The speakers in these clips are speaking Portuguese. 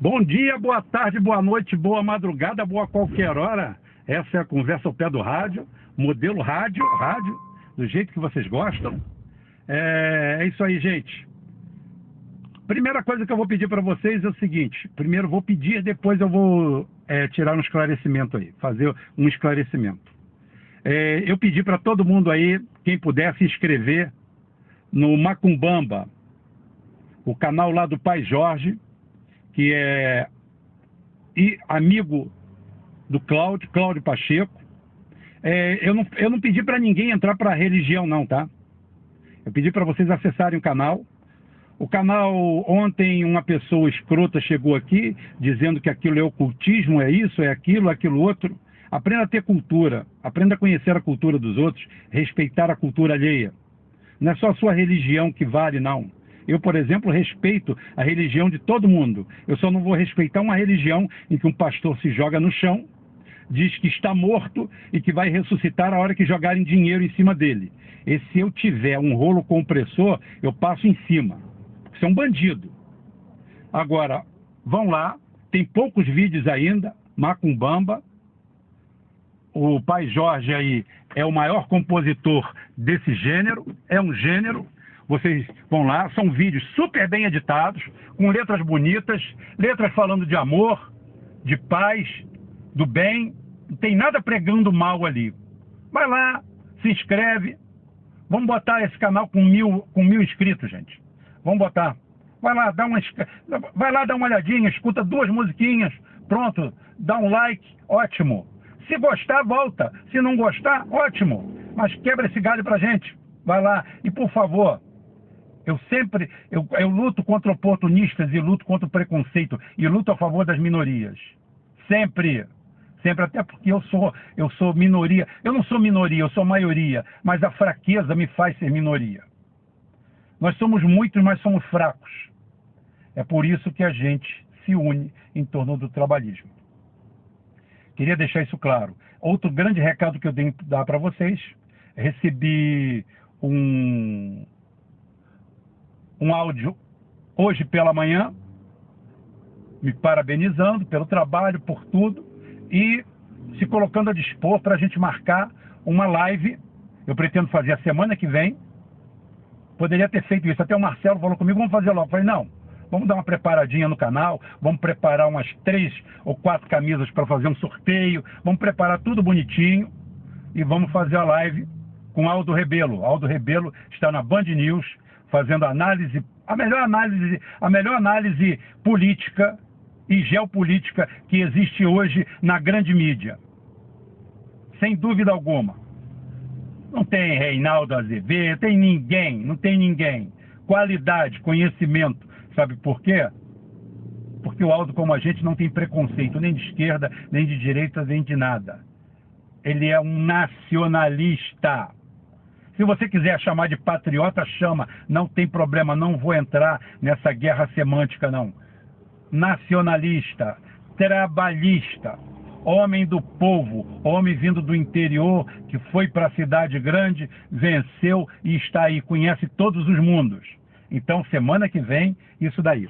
Bom dia, boa tarde, boa noite, boa madrugada, boa qualquer hora. Essa é a conversa ao pé do rádio, modelo rádio, do jeito que vocês gostam. É isso aí, gente. Primeira coisa que eu vou pedir para vocês é o seguinte. Primeiro vou pedir, depois eu vou tirar um esclarecimento aí, fazer um esclarecimento. Eu pedi para todo mundo aí, quem puder se inscrever no Macumbamba, o canal lá do Pai Jorge, que é amigo do Cláudio Pacheco. Eu não pedi para ninguém entrar para a religião não, tá? Eu pedi para vocês acessarem o canal. O canal, ontem uma pessoa escrota chegou aqui, dizendo que aquilo é ocultismo, é isso, é aquilo, aquilo outro. Aprenda a ter cultura, aprenda a conhecer a cultura dos outros, respeitar a cultura alheia. Não é só a sua religião que vale, não. Eu, por exemplo, respeito a religião de todo mundo. Eu só não vou respeitar uma religião em que um pastor se joga no chão, diz que está morto e que vai ressuscitar a hora que jogarem dinheiro em cima dele. E se eu tiver um rolo compressor, eu passo em cima. Isso é um bandido. Agora, vão lá, tem poucos vídeos ainda, Macumbamba. O Pai Jorge aí é o maior compositor desse gênero, é um gênero. Vocês vão lá, são vídeos super bem editados, com letras bonitas, letras falando de amor, de paz, do bem. Não tem nada pregando mal ali. Vai lá, se inscreve. Vamos botar esse canal com mil inscritos, gente. Vamos botar. Vai lá, dá uma olhadinha, escuta 2 musiquinhas, pronto, dá um like, ótimo. Se gostar, volta. Se não gostar, ótimo. Mas quebra esse galho pra gente. Vai lá. E por favor, eu luto contra oportunistas e luto contra o preconceito e luto a favor das minorias. Sempre. Sempre, até porque eu sou minoria. Eu não sou minoria, eu sou maioria. Mas a fraqueza me faz ser minoria. Nós somos muitos, mas somos fracos. É por isso que a gente se une em torno do trabalhismo. Queria deixar isso claro. Outro grande recado que eu tenho que dar para vocês. Recebi um áudio hoje pela manhã, me parabenizando pelo trabalho, por tudo, e se colocando a dispor para a gente marcar uma live. Eu pretendo fazer a semana que vem. Poderia ter feito isso. Até o Marcelo falou comigo, vamos fazer logo. Eu falei, não, vamos dar uma preparadinha no canal, vamos preparar umas 3 ou 4 camisas para fazer um sorteio, vamos preparar tudo bonitinho e vamos fazer a live com Aldo Rebelo. Aldo Rebelo está na Band News fazendo a melhor análise política e geopolítica que existe hoje na grande mídia. Sem dúvida alguma. Não tem Reinaldo Azevedo, não tem ninguém. Qualidade, conhecimento. Sabe por quê? Porque o Aldo, como a gente, não tem preconceito, nem de esquerda, nem de direita, nem de nada. Ele é um nacionalista. Se você quiser chamar de patriota, chama. Não tem problema, não vou entrar nessa guerra semântica, não. Nacionalista, trabalhista, homem do povo, homem vindo do interior, que foi para a cidade grande, venceu e está aí, conhece todos os mundos. Então, semana que vem, isso daí.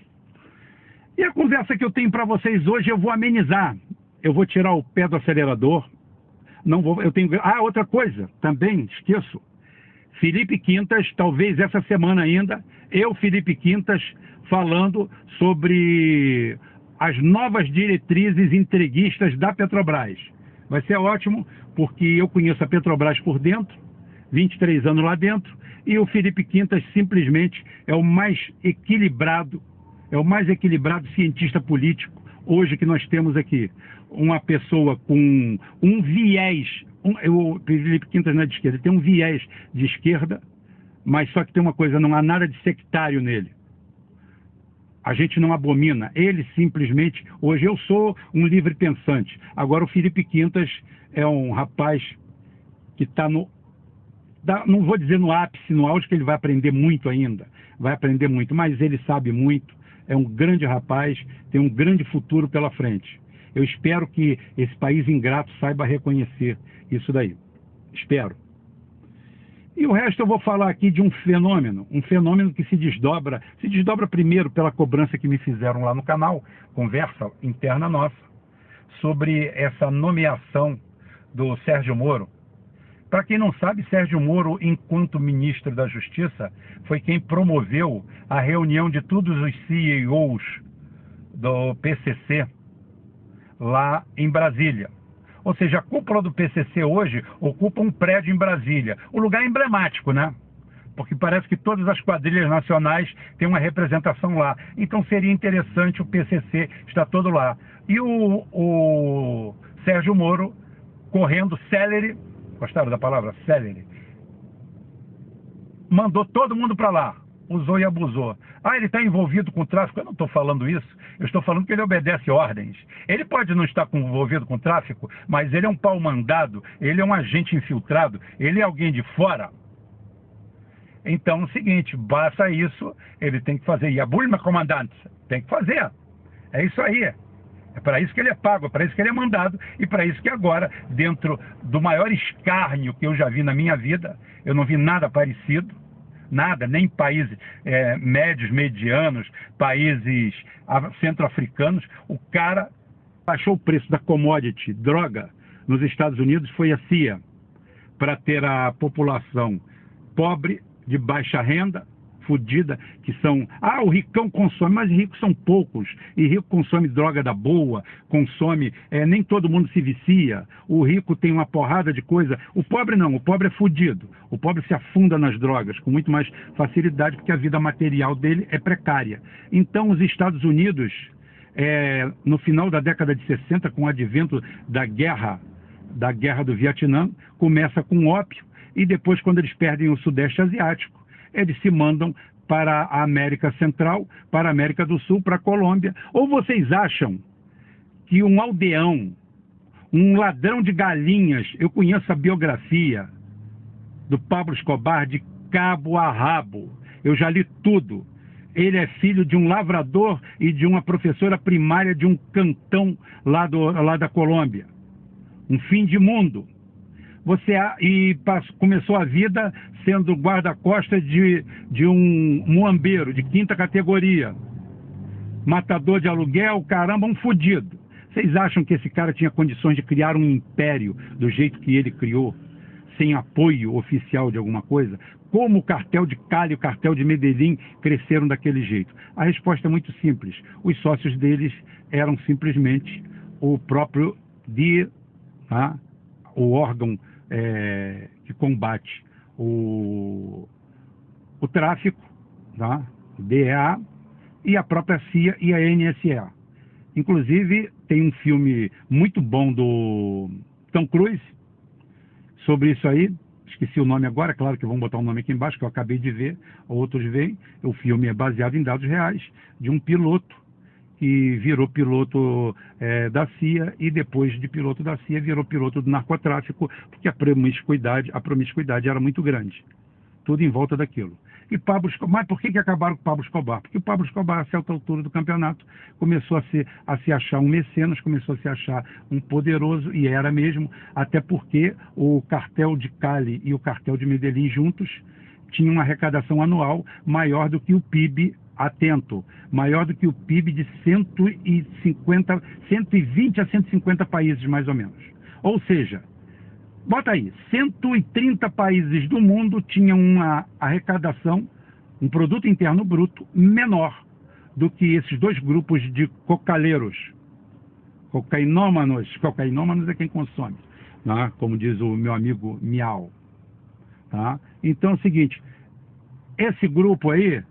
E a conversa que eu tenho para vocês hoje, eu vou amenizar. Eu vou tirar o pé do acelerador. Outra coisa, também, esqueço. Felipe Quintas, talvez essa semana ainda, Felipe Quintas, falando sobre as novas diretrizes entreguistas da Petrobras. Vai ser ótimo, porque eu conheço a Petrobras por dentro, 23 anos lá dentro, e o Felipe Quintas simplesmente é o mais equilibrado cientista político hoje que nós temos aqui. Uma pessoa com um viés, o Felipe Quintas não é de esquerda, ele tem um viés de esquerda, mas só que tem uma coisa, não há nada de sectário nele. A gente não abomina, ele simplesmente, hoje eu sou um livre pensante, agora o Felipe Quintas é um rapaz que está não vou dizer no ápice, no auge, que ele vai aprender muito ainda, mas ele sabe muito, é um grande rapaz, tem um grande futuro pela frente. Eu espero que esse país ingrato saiba reconhecer isso daí, espero. E o resto eu vou falar aqui de um fenômeno que se desdobra primeiro pela cobrança que me fizeram lá no canal, conversa interna nossa, sobre essa nomeação do Sérgio Moro. Para quem não sabe, Sérgio Moro, enquanto ministro da Justiça, foi quem promoveu a reunião de todos os CEOs do PCC lá em Brasília. Ou seja, a cúpula do PCC hoje ocupa um prédio em Brasília. Um lugar emblemático, né? Porque parece que todas as quadrilhas nacionais têm uma representação lá. Então seria interessante o PCC estar todo lá. E o Sérgio Moro, correndo célere, gostaram da palavra célere? Mandou todo mundo para lá. Usou e abusou. Ah, ele está envolvido com tráfico? Eu não estou falando isso. Eu estou falando que ele obedece ordens. Ele pode não estar envolvido com tráfico, mas ele é um pau-mandado, ele é um agente infiltrado, ele é alguém de fora. Então é o seguinte, basta isso, ele tem que fazer. E a Bulma, comandante, tem que fazer. É isso aí. É para isso que ele é pago, é para isso que ele é mandado, e para isso que agora, dentro do maior escárnio que eu já vi na minha vida, eu não vi nada parecido. Nada, nem países médios, medianos, países centro-africanos. O cara baixou o preço da commodity, droga, nos Estados Unidos, foi a CIA, para ter a população pobre, de baixa renda, fudida, que são... Ah, o ricão consome, mas ricos são poucos. E rico consome droga da boa, consome... nem todo mundo se vicia. O rico tem uma porrada de coisa. O pobre não, o pobre é fudido. O pobre se afunda nas drogas com muito mais facilidade, porque a vida material dele é precária. Então, os Estados Unidos, no final da década de 60, com o advento da guerra do Vietnã, começa com ópio, e depois, quando eles perdem o Sudeste Asiático, eles se mandam para a América Central, para a América do Sul, para a Colômbia. Ou vocês acham que um aldeão, um ladrão de galinhas, eu conheço a biografia do Pablo Escobar de cabo a rabo, eu já li tudo. Ele é filho de um lavrador e de uma professora primária de um cantão lá da Colômbia. Um fim de mundo. Começou a vida sendo guarda-costas de um muambeiro de quinta categoria, matador de aluguel, caramba, um fudido. Vocês acham que esse cara tinha condições de criar um império do jeito que ele criou, sem apoio oficial de alguma coisa? Como o cartel de Cali e o cartel de Medellín cresceram daquele jeito? A resposta é muito simples. Os sócios deles eram simplesmente o próprio DEA, tá? O órgão que combate o tráfico, tá? DEA, e a própria CIA e a NSA. Inclusive, tem um filme muito bom do Tom Cruise sobre isso aí. Esqueci o nome agora, claro que vão botar o nome aqui embaixo, que eu acabei de ver, outros veem. O filme é baseado em dados reais, de um piloto que virou piloto da CIA, e depois de piloto da CIA virou piloto do narcotráfico, porque a promiscuidade era muito grande. Tudo em volta daquilo. E Pablo Escobar, mas por que acabaram com o Pablo Escobar? Porque o Pablo Escobar, a certa altura do campeonato, começou a se achar um mecenas, começou a se achar um poderoso, e era mesmo, até porque o cartel de Cali e o cartel de Medellín juntos tinham uma arrecadação anual maior do que o PIB, atento, maior do que o PIB de 120 a 150 países, mais ou menos. Ou seja, bota aí, 130 países do mundo tinham uma arrecadação, um produto interno bruto menor do que esses dois grupos de cocaleiros. Cocainômanos é quem consome, né? Como diz o meu amigo Miau. Tá? Então é o seguinte, esse grupo aí,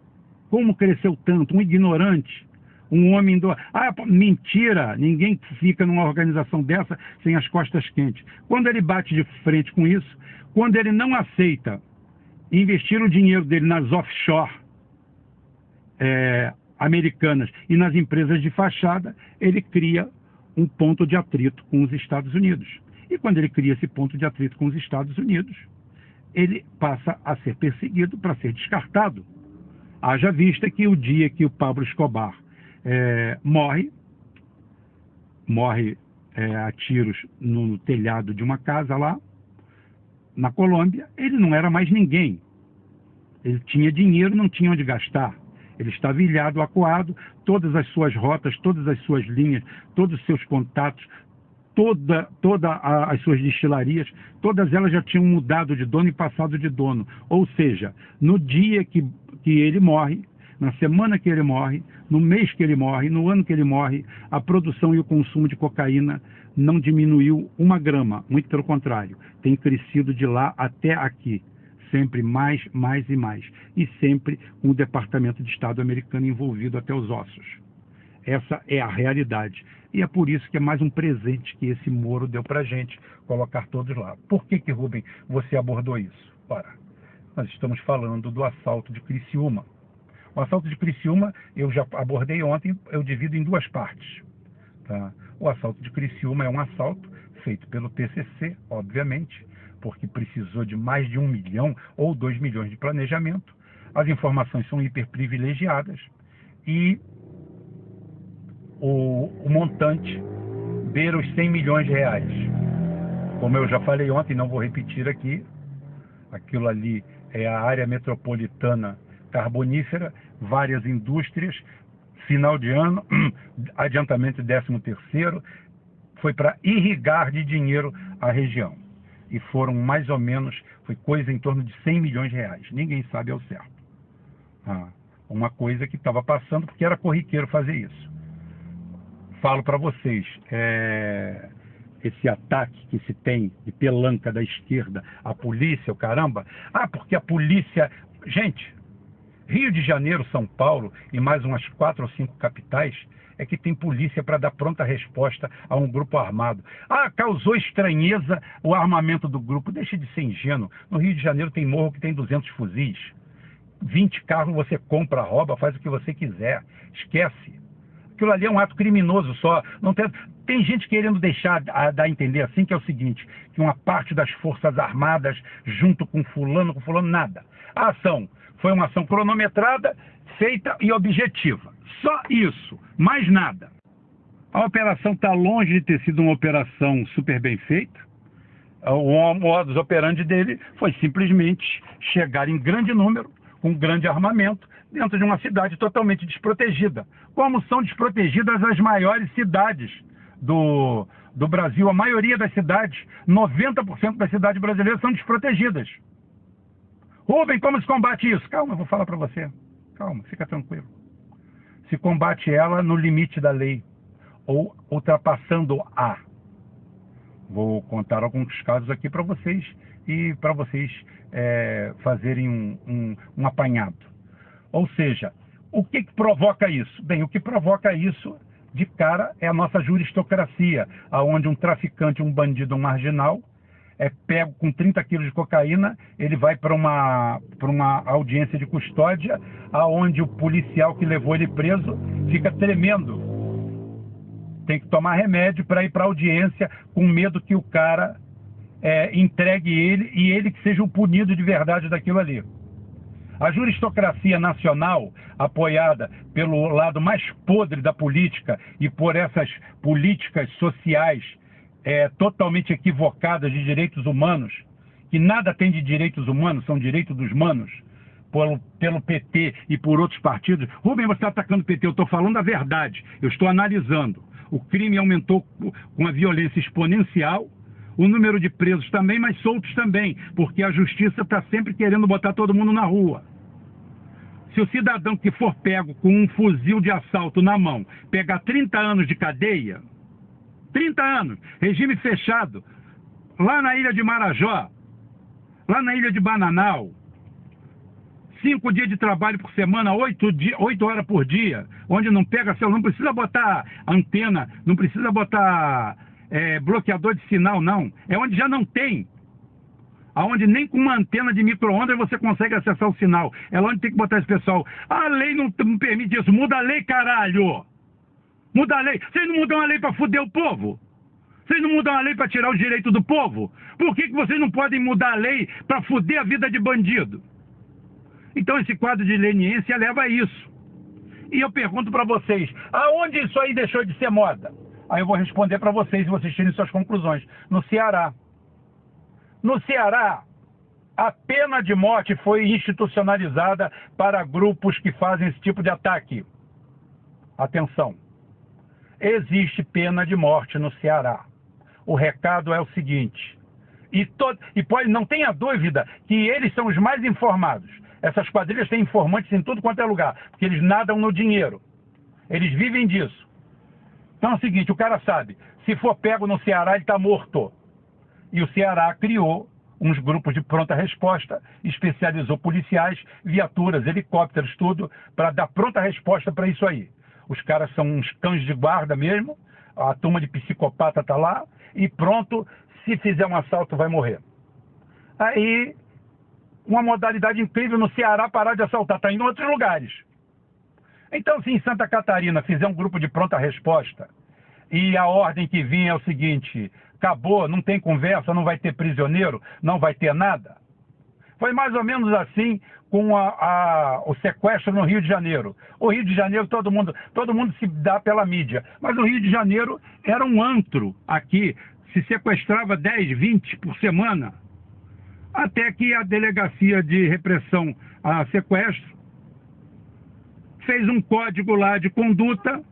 como cresceu tanto, um ignorante, um homem do... mentira, ninguém fica numa organização dessa sem as costas quentes. Quando ele bate de frente com isso, quando ele não aceita investir o dinheiro dele nas offshore americanas e nas empresas de fachada, ele cria um ponto de atrito com os Estados Unidos. E quando ele cria esse ponto de atrito com os Estados Unidos, ele passa a ser perseguido para ser descartado. Haja vista que o dia que o Pablo Escobar morre a tiros no telhado de uma casa lá, na Colômbia, ele não era mais ninguém. Ele tinha dinheiro, não tinha onde gastar. Ele estava ilhado, acuado, todas as suas rotas, todas as suas linhas, todos os seus contatos, todas as suas destilarias, todas elas já tinham mudado de dono e passado de dono. Ou seja, no dia que ele morre, na semana que ele morre, no mês que ele morre, no ano que ele morre, a produção e o consumo de cocaína não diminuiu uma grama, muito pelo contrário, tem crescido de lá até aqui, sempre mais e mais, e sempre com o Departamento de Estado americano envolvido até os ossos. Essa é a realidade. E é por isso que é mais um presente que esse Moro deu pra gente, colocar todos lá. Por que, Rubem, você abordou isso? Ora, nós estamos falando do assalto de Criciúma. O assalto de Criciúma, eu já abordei ontem, eu divido em duas partes. Tá? O assalto de Criciúma é um assalto feito pelo PCC, obviamente, porque precisou de mais de 1 milhão ou 2 milhões de planejamento. As informações são hiperprivilegiadas e o montante beira os 100 milhões de reais. Como eu já falei ontem, não vou repetir aqui, aquilo ali é a área metropolitana carbonífera, várias indústrias, final de ano, adiantamento de 13º, foi para irrigar de dinheiro a região. E foram mais ou menos, foi coisa em torno de 100 milhões de reais. Ninguém sabe ao certo. Uma coisa que estava passando, porque era corriqueiro fazer isso. Falo para vocês, esse ataque que se tem de pelanca da esquerda, a polícia, o caramba, porque a polícia... Gente, Rio de Janeiro, São Paulo e mais umas 4 ou 5 capitais é que tem polícia para dar pronta resposta a um grupo armado. Causou estranheza o armamento do grupo. Deixa de ser ingênuo. No Rio de Janeiro tem morro que tem 200 fuzis. 20 carros você compra, rouba, faz o que você quiser. Esquece. Aquilo ali é um ato criminoso só. Não tem gente querendo dar a entender assim, que é o seguinte, que uma parte das forças armadas, junto com fulano, nada. A ação foi uma ação cronometrada, feita e objetiva. Só isso, mais nada. A operação está longe de ter sido uma operação super bem feita. O modus operandi dele foi simplesmente chegar em grande número, com grande armamento, dentro de uma cidade totalmente desprotegida. Como são desprotegidas as maiores cidades do Brasil. A maioria das cidades, 90% das cidades brasileiras são desprotegidas. Rubem, como se combate isso? Calma, eu vou falar para você. Calma, fica tranquilo. Se combate ela no limite da lei, ou ultrapassando-a. Vou contar alguns casos aqui para vocês, e para vocês fazerem um apanhado. Ou seja, o que provoca isso? Bem, o que provoca isso, de cara, é a nossa juristocracia, onde um traficante, um bandido, um marginal, é pego com 30 quilos de cocaína, ele vai para uma audiência de custódia, aonde o policial que levou ele preso fica tremendo. Tem que tomar remédio para ir para a audiência, com medo que o cara entregue ele e ele que seja o punido de verdade daquilo ali. A juristocracia nacional, apoiada pelo lado mais podre da política e por essas políticas sociais totalmente equivocadas de direitos humanos, que nada tem de direitos humanos, são direitos dos manos, pelo PT e por outros partidos. Rubem, você está atacando o PT, eu estou falando a verdade, eu estou analisando. O crime aumentou com a violência exponencial, o número de presos também, mas soltos também, porque a justiça está sempre querendo botar todo mundo na rua. Se o cidadão que for pego com um fuzil de assalto na mão pegar 30 anos de cadeia, 30 anos, regime fechado, lá na ilha de Marajó, lá na ilha de Bananal, 5 dias de trabalho por semana, 8 horas por dia, onde não pega celular, não precisa botar antena, não precisa botar bloqueador de sinal, não. É onde já não tem. Aonde nem com uma antena de micro-ondas você consegue acessar o sinal. É lá onde tem que botar esse pessoal. A lei não permite isso. Muda a lei, caralho! Muda a lei. Vocês não mudam a lei para foder o povo? Vocês não mudam a lei para tirar os direitos do povo? Por que vocês não podem mudar a lei para foder a vida de bandido? Então esse quadro de leniência leva a isso. E eu pergunto para vocês, aonde isso aí deixou de ser moda? Aí eu vou responder para vocês e vocês tirem suas conclusões. No Ceará. No Ceará, a pena de morte foi institucionalizada para grupos que fazem esse tipo de ataque. Atenção, existe pena de morte no Ceará. O recado é o seguinte, não tenha dúvida que eles são os mais informados. Essas quadrilhas têm informantes em tudo quanto é lugar, porque eles nadam no dinheiro. Eles vivem disso. Então é o seguinte, o cara sabe, se for pego no Ceará, ele está morto. E o Ceará criou uns grupos de pronta resposta, especializou policiais, viaturas, helicópteros, tudo, para dar pronta resposta para isso aí. Os caras são uns cães de guarda mesmo, a turma de psicopata está lá, e pronto, se fizer um assalto vai morrer. Aí, uma modalidade incrível no Ceará parar de assaltar, está indo em outros lugares. Então, se em Santa Catarina fizer um grupo de pronta resposta, e a ordem que vinha é o seguinte, acabou, não tem conversa, não vai ter prisioneiro, não vai ter nada. Foi mais ou menos assim com o sequestro no Rio de Janeiro. O Rio de Janeiro, todo mundo se dá pela mídia, mas o Rio de Janeiro era um antro aqui, se sequestrava 10, 20 por semana, até que a Delegacia de Repressão a Sequestro fez um código lá de conduta,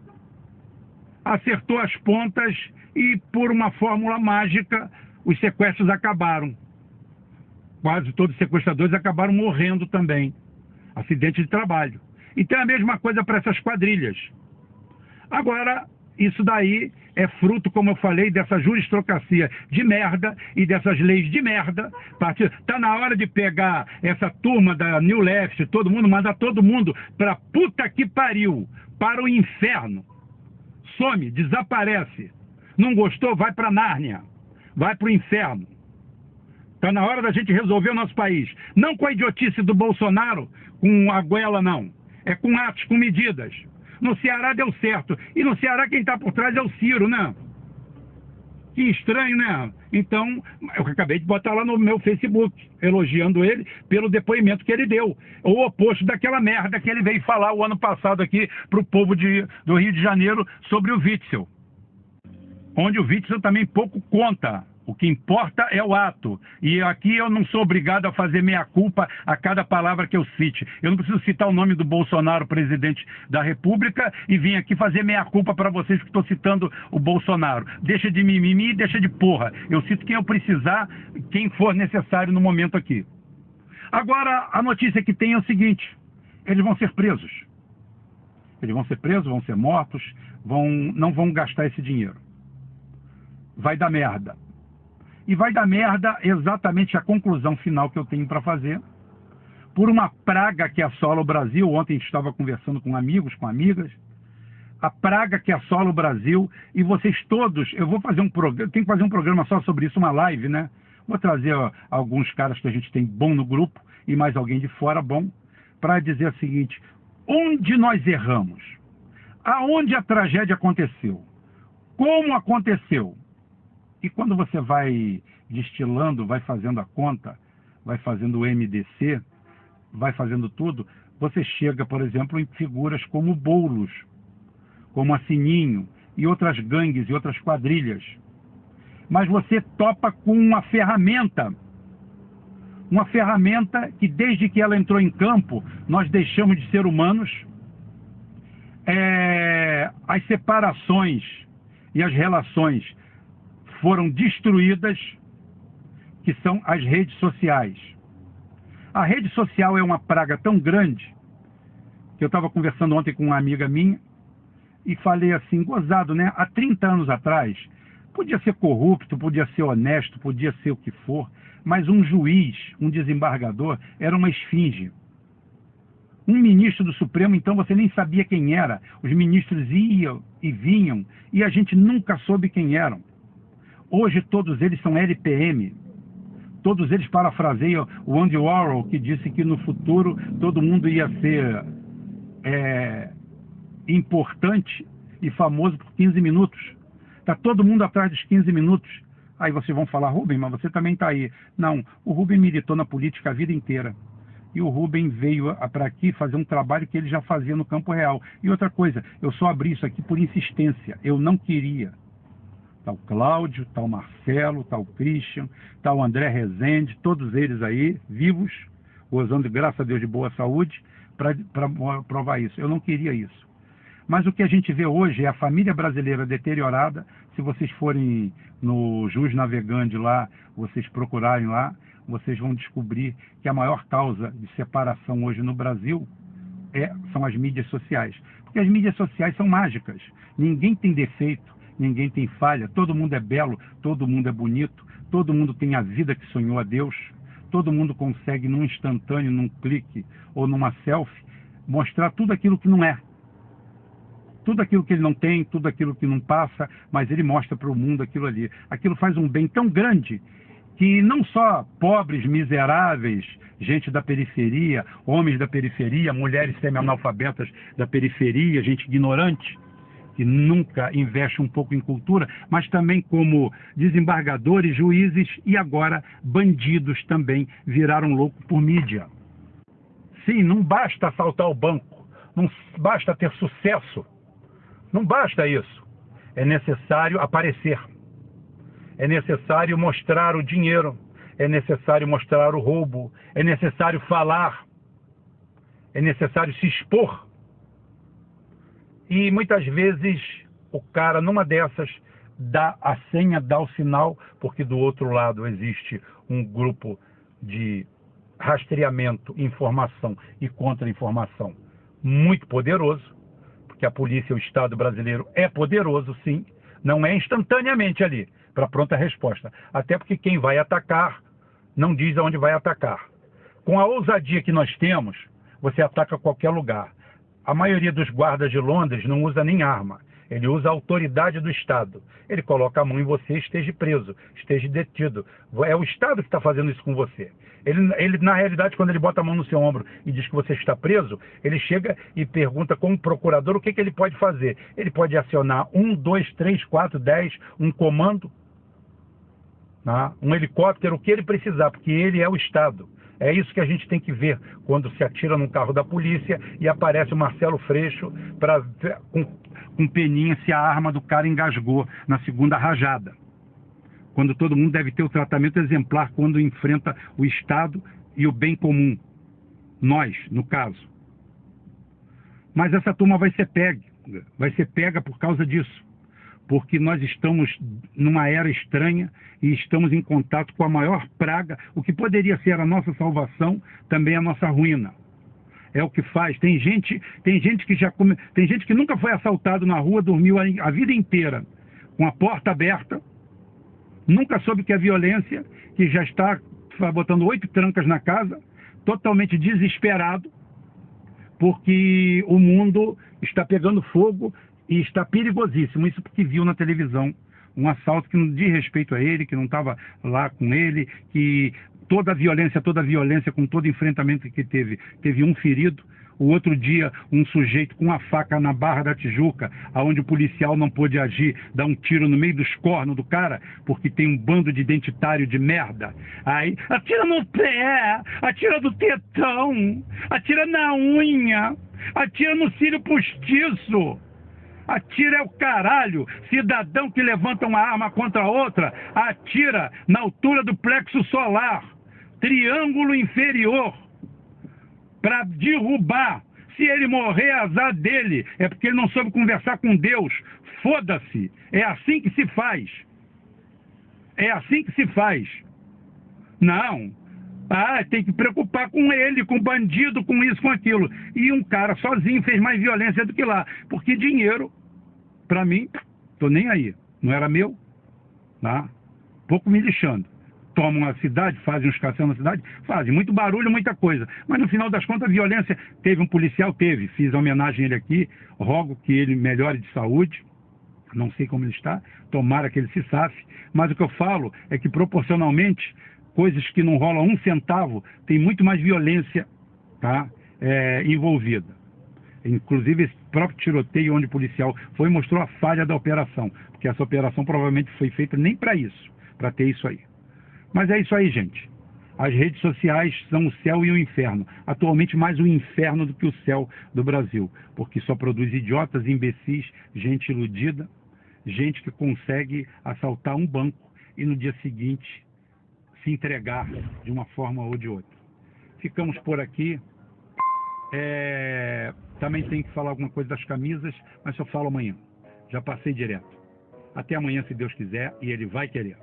acertou as pontas e, por uma fórmula mágica, os sequestros acabaram. Quase todos os sequestradores acabaram morrendo também. Acidente de trabalho. Então é a mesma coisa para essas quadrilhas. Agora, isso daí é fruto, como eu falei, dessa juristrocracia de merda e dessas leis de merda. Tá na hora de pegar essa turma da New Left, todo mundo, mandar todo mundo pra puta que pariu, para o inferno. Some, desaparece. Não gostou? Vai pra Nárnia. Vai pro inferno. Tá na hora da gente resolver o nosso país. Não com a idiotice do Bolsonaro, com a goela, não. É com atos, com medidas. No Ceará deu certo. E no Ceará quem está por trás é o Ciro, né? Que estranho, né? Então, eu acabei de botar lá no meu Facebook, elogiando ele pelo depoimento que ele deu. O oposto daquela merda que ele veio falar o ano passado aqui para o povo do Rio de Janeiro sobre o Witzel. Onde o Witzel também pouco conta. O que importa é o ato. E aqui eu não sou obrigado a fazer meia-culpa a cada palavra que eu cite. Eu não preciso citar o nome do Bolsonaro, presidente da República, e vim aqui fazer meia-culpa para vocês que estou citando o Bolsonaro. Deixa de mimimi, deixa de porra. Eu cito quem eu precisar, quem for necessário no momento aqui. Agora, a notícia que tem é o seguinte. Eles vão ser presos. Eles vão ser presos, vão ser mortos, não vão gastar esse dinheiro. Vai dar merda. E vai dar merda exatamente a conclusão final que eu tenho para fazer, por uma praga que assola o Brasil. Ontem estava conversando com amigos, com amigas, a praga que assola o Brasil, e vocês todos, eu vou fazer um programa, tenho que fazer um programa só sobre isso, uma live, né? Vou trazer alguns caras que a gente tem bom no grupo, e mais alguém de fora bom, para dizer o seguinte, onde nós erramos? Aonde a tragédia aconteceu? Como aconteceu? E quando você vai destilando, vai fazendo a conta, vai fazendo o MDC, vai fazendo tudo, você chega, por exemplo, em figuras como Boulos, como a Sininho e outras gangues e outras quadrilhas. Mas você topa com uma ferramenta que desde que ela entrou em campo, nós deixamos de ser humanos. As separações e as relações foram destruídas, que são as redes sociais. A rede social é uma praga tão grande, que eu estava conversando ontem com uma amiga minha, e falei assim, gozado, né? Há 30 anos atrás, podia ser corrupto, podia ser honesto, podia ser o que for, mas um juiz, um desembargador, era uma esfinge. Um ministro do Supremo, então, você nem sabia quem era. Os ministros iam e vinham, e a gente nunca soube quem eram. Hoje todos eles são LPM, todos eles parafraseiam o Andy Warhol, que disse que no futuro todo mundo ia ser importante e famoso por 15 minutos. Está todo mundo atrás dos 15 minutos. Aí vocês vão falar, Rubem, mas você também está aí. Não, o Rubem militou na política a vida inteira. E o Rubem veio para aqui fazer um trabalho que ele já fazia no campo real. E outra coisa, eu só abri isso aqui por insistência, eu não queria. Tá o Cláudio, tá o Marcelo, tá o Christian, tá o André Rezende, todos eles aí, vivos, gozando, graças a Deus, de boa saúde, para provar isso. Eu não queria isso. Mas o que a gente vê hoje é a família brasileira deteriorada. Se vocês forem no Jus Navegante lá, vocês procurarem lá, vocês vão descobrir que a maior causa de separação hoje no Brasil são as mídias sociais. Porque as mídias sociais são mágicas. Ninguém tem defeito, ninguém tem falha, todo mundo é belo, todo mundo é bonito, todo mundo tem a vida que sonhou a Deus, todo mundo consegue num instantâneo, num clique ou numa selfie, mostrar tudo aquilo que não é. Tudo aquilo que ele não tem, tudo aquilo que não passa, mas ele mostra para o mundo aquilo ali. Aquilo faz um bem tão grande que não só pobres, miseráveis, gente da periferia, homens da periferia, mulheres semi-analfabetas da periferia, gente ignorante, que nunca investe um pouco em cultura, mas também como desembargadores, juízes e agora bandidos também viraram louco por mídia. Sim, não basta assaltar o banco, não basta ter sucesso, não basta isso. É necessário aparecer, é necessário mostrar o dinheiro, é necessário mostrar o roubo, é necessário falar, é necessário se expor. E muitas vezes o cara, numa dessas, dá a senha, dá o sinal, porque do outro lado existe um grupo de rastreamento, informação e contra-informação muito poderoso, porque a polícia, o Estado brasileiro é poderoso, sim, não é instantaneamente ali, para pronta resposta. Até porque quem vai atacar não diz aonde vai atacar. Com a ousadia que nós temos, você ataca qualquer lugar. A maioria dos guardas de Londres não usa nem arma. Ele usa a autoridade do Estado. Ele coloca a mão em você e esteja preso, esteja detido. É o Estado que está fazendo isso com você. Ele, na realidade, quando ele bota a mão no seu ombro e diz que você está preso, ele chega e pergunta como procurador o que ele pode fazer. Ele pode acionar 1, 2, 3, 4, 10, um comando, um helicóptero, o que ele precisar, porque ele é o Estado. É isso que a gente tem que ver quando se atira num carro da polícia e aparece o Marcelo Freixo para ver com peninha se a arma do cara engasgou na segunda rajada. Quando todo mundo deve ter o tratamento exemplar quando enfrenta o Estado e o bem comum. Nós, no caso. Mas essa turma vai ser pega por causa disso. Porque nós estamos numa era estranha e estamos em contato com a maior praga. O que poderia ser a nossa salvação, também é a nossa ruína. É o que faz. Tem gente que nunca foi assaltado na rua, dormiu a vida inteira com a porta aberta, nunca soube que é violência, que já está botando 8 trancas na casa, totalmente desesperado, porque o mundo está pegando fogo e está perigosíssimo. Isso porque viu na televisão um assalto que não diz respeito a ele, que não estava lá com ele, que toda a violência, com todo enfrentamento que teve um ferido. O outro dia, um sujeito com uma faca na Barra da Tijuca, aonde o policial não pôde agir, dá um tiro no meio dos cornos do cara, porque tem um bando de identitário de merda. Aí, atira no pé, atira do tetão, atira na unha, atira no cílio postiço. Atira é o caralho. Cidadão que levanta uma arma contra outra, atira na altura do plexo solar, triângulo inferior, para derrubar. Se ele morrer, azar dele. É porque ele não soube conversar com Deus. Foda-se. É assim que se faz. É assim que se faz. Não. Tem que preocupar com ele, com o bandido, com isso, com aquilo. E um cara sozinho fez mais violência do que lá. Porque dinheiro, pra mim, tô nem aí. Não era meu, tá? Pouco me lixando. Tomam a cidade, fazem uns cações na cidade, fazem muito barulho, muita coisa. Mas no final das contas, a violência, teve um policial, fiz a homenagem a ele aqui, rogo que ele melhore de saúde. Não sei como ele está, tomara que ele se safe. Mas o que eu falo é que proporcionalmente, coisas que não rolam um centavo, tem muito mais violência, tá, envolvida. Inclusive esse próprio tiroteio onde o policial foi, mostrou a falha da operação, porque essa operação provavelmente foi feita nem para isso, para ter isso aí. Mas é isso aí, gente. As redes sociais são o céu e o inferno. Atualmente mais o inferno do que o céu do Brasil, porque só produz idiotas, imbecis, gente iludida, gente que consegue assaltar um banco e no dia seguinte se entregar de uma forma ou de outra. Ficamos por aqui. Também tenho que falar alguma coisa das camisas, mas eu falo amanhã. Já passei direto. Até amanhã, se Deus quiser, e Ele vai querer.